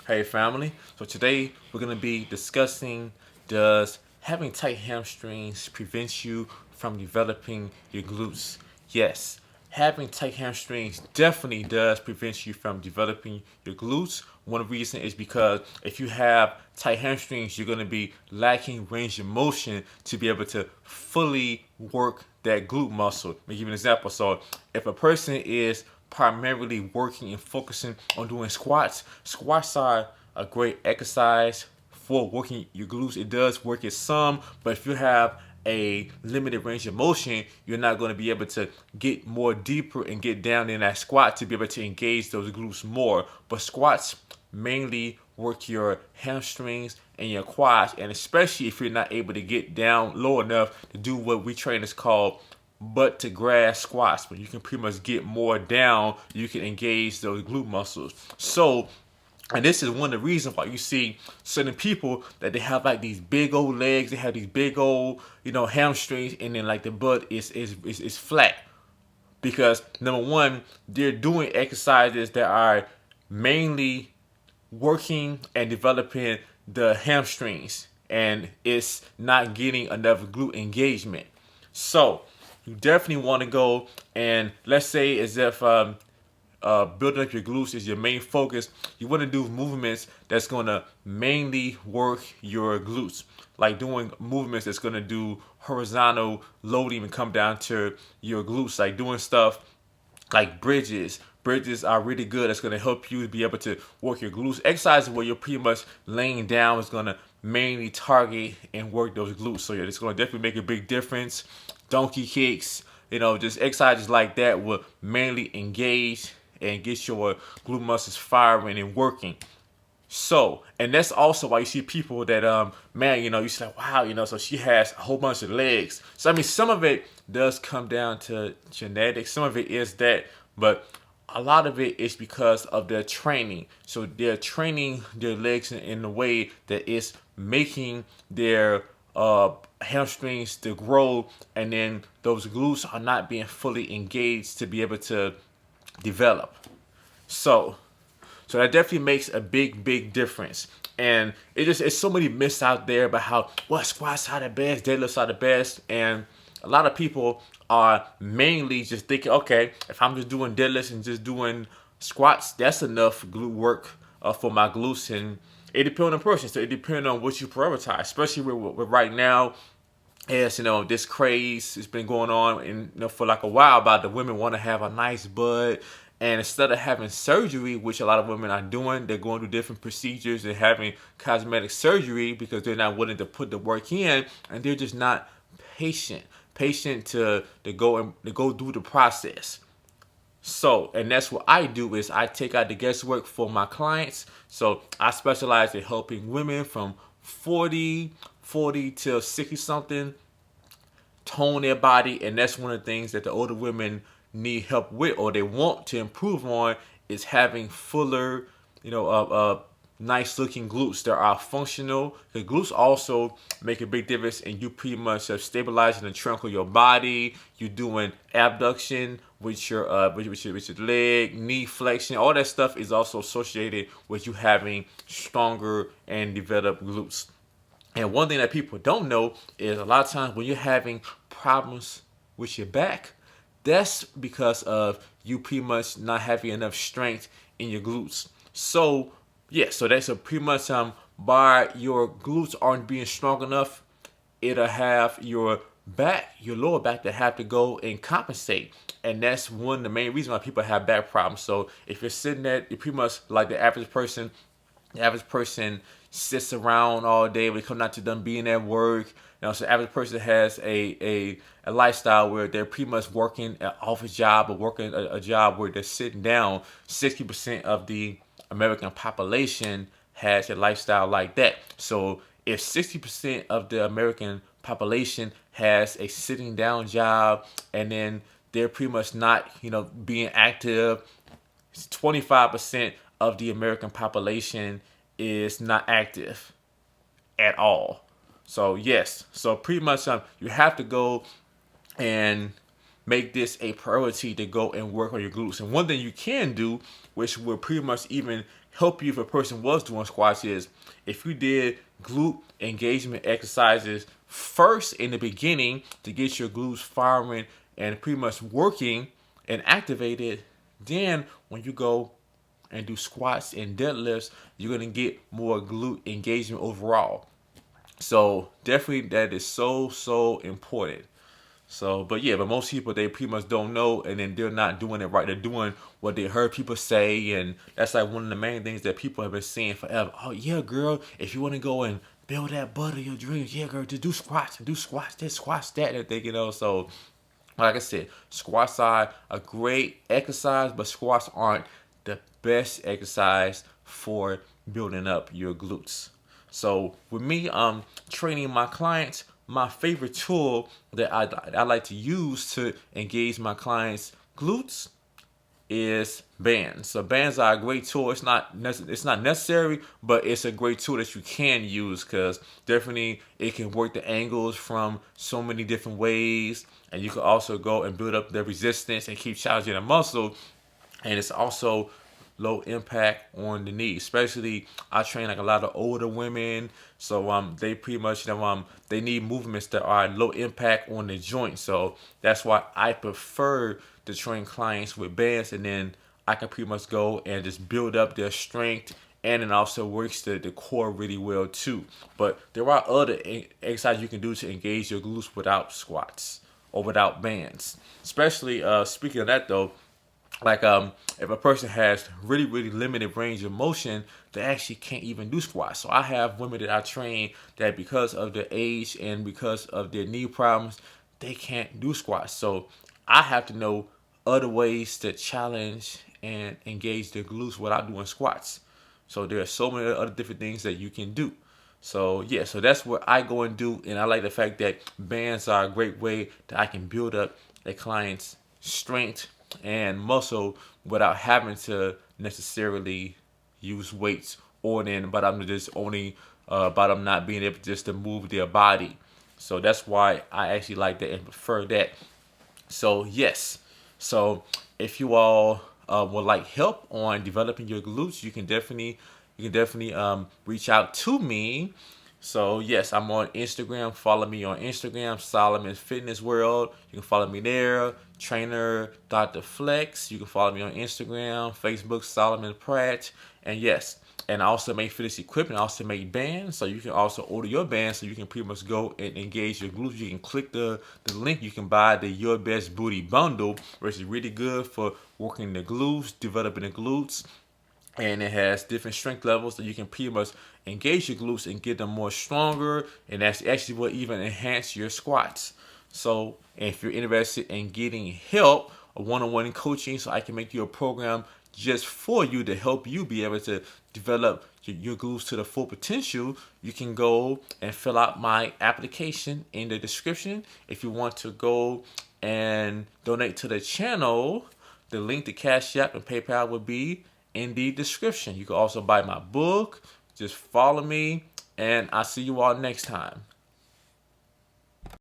Hey family, so today we're going to be discussing, does having tight hamstrings prevent you from developing your glutes? Yes, having tight hamstrings definitely does prevent you from developing your glutes. One reason is because if you have tight hamstrings, you're going to be lacking range of motion to be able to fully work that glute muscle. Let me give you an example. So if a person is primarily working and focusing on doing squats. Squats are a great exercise for working your glutes. It does work it some, but if you have a limited range of motion, you're not going to be able to get more deeper and get down in that squat to be able to engage those glutes more. But squats mainly work your hamstrings and your quads, and especially if you're not able to get down low enough to do what we trainers call butt to grass squats, but you can pretty much get more down. You can engage those glute muscles. So, and this is one of the reasons why you see certain people that they have like these big old legs, they have these big old, hamstrings, and then like the butt is flat because number one, they're doing exercises that are mainly working and developing the hamstrings, and it's not getting enough glute engagement. So you definitely want to go, and let's say as if building up your glutes is your main focus, you want to do movements that's going to mainly work your glutes, like doing movements that's going to do horizontal loading and come down to your glutes, like doing stuff like bridges. Bridges are really good. It's going to help you be able to work your glutes. Exercises where you're pretty much laying down is going to mainly target and work those glutes. So yeah, it's going to definitely make a big difference. Donkey kicks, just exercises like that will mainly engage and get your glute muscles firing and working. So, and that's also why you see people that, you see like, wow, so she has a whole bunch of legs. So, I mean, some of it does come down to genetics. Some of it is that, but a lot of it is because of their training. So they're training their legs in a way that is making their hamstrings to grow, and then those glutes are not being fully engaged to be able to develop. So so that definitely makes a big difference. And it's so many myths out there about how squats are the best, deadlifts are the best, and a lot of people are mainly just thinking, okay, if I'm just doing deadlifts and just doing squats, that's enough glute work for my glutes. And it depends on the person, so it depends on what you prioritize, especially with right now. As this craze has been going on and for like a while about the women want to have a nice butt, and instead of having surgery, which a lot of women are doing, they're going through different procedures and having cosmetic surgery because they're not willing to put the work in, and they're just not patient to go through the process. So, and that's what I do is I take out the guesswork for my clients. So I specialize in helping women from 40 to 60 something tone their body. And that's one of the things that the older women need help with, or they want to improve on, is having fuller, nice looking glutes that are functional. The glutes also make a big difference in you pretty much stabilizing the trunk of your body. You're doing abduction with your with your leg, knee flexion. All that stuff is also associated with you having stronger and developed glutes. And one thing that people don't know is a lot of times when you're having problems with your back, that's because of you pretty much not having enough strength in your glutes. So yeah, so that's a pretty much by your glutes aren't being strong enough, it'll have your back, your lower back, that have to go and compensate. And that's one of the main reasons why people have back problems. So if you're sitting there, you're pretty much like the average person. The average person sits around all day when they come out to them being at work. So the average person has a lifestyle where they're pretty much working an office job or working a job where they're sitting down. 60% of the American population has a lifestyle like that. So if 60% of the American population has a sitting down job, and then they're pretty much not, being active, 25% of the American population is not active at all. So yes, so pretty much you have to go and make this a priority to go and work on your glutes. And one thing you can do, which will pretty much even help you if a person was doing squats is if you did glute engagement exercises first in the beginning to get your glutes firing and pretty much working and activated, then when you go and do squats and deadlifts, you're going to get more glute engagement overall. So definitely that is so important. So, but yeah, but most people, they pretty much don't know, and then they're not doing it right. They're doing what they heard people say, and that's like one of the main things that people have been saying forever. Oh yeah, girl, if you want to go and build that butt of your dreams, yeah, girl, just do squats and do squats this, squats that, and everything, So, like I said, squats are a great exercise, but squats aren't the best exercise for building up your glutes. So with me, training my clients, my favorite tool that I like to use to engage my clients' glutes is bands. So bands are a great tool. It's not necessary, but it's a great tool that you can use because definitely it can work the angles from so many different ways, and you can also go and build up the resistance and keep challenging the muscle. And it's also low impact on the knee. Especially I train like a lot of older women, so they pretty much they need movements that are low impact on the joint. So that's why I prefer to train clients with bands, and then I can pretty much go and just build up their strength, and it also works the core really well too. But there are other exercises you can do to engage your glutes without squats or without bands. Especially speaking of that though, like if a person has really limited range of motion, they actually can't even do squats. So I have women that I train that because of their age and because of their knee problems, they can't do squats. So I have to know other ways to challenge and engage their glutes without doing squats. So there are so many other different things that you can do. So yeah, so that's what I go and do, and I like the fact that bands are a great way that I can build up a client's strength and muscle without having to necessarily use weights, or then but I'm just only but I'm not being able just to move their body. So that's why I actually like that and prefer that. So yes, so if you all would like help on developing your glutes, you can definitely reach out to me. So yes, I'm on Instagram. Follow me on Instagram, Solomon Fitness World. You can follow me there. Trainer Dr. Flex. You can follow me on Instagram, Facebook, Solomon Pratt. And yes, and I also make fitness equipment. I also make bands, so you can also order your bands, so you can pretty much go and engage your glutes. You can click the link. You can buy the Your Best Booty Bundle, which is really good for working the glutes, developing the glutes, and it has different strength levels that you can pretty much engage your glutes and get them more stronger, and that's actually what even enhance your squats. So if you're interested in getting help or one-on-one coaching, so I can make you a program just for you to help you be able to develop your glutes to the full potential, you can go and fill out my application in the description. If you want to go and donate to the channel, the link to Cash App and PayPal will be in the description. You can also buy my book. Just follow me, and I'll see you all next time.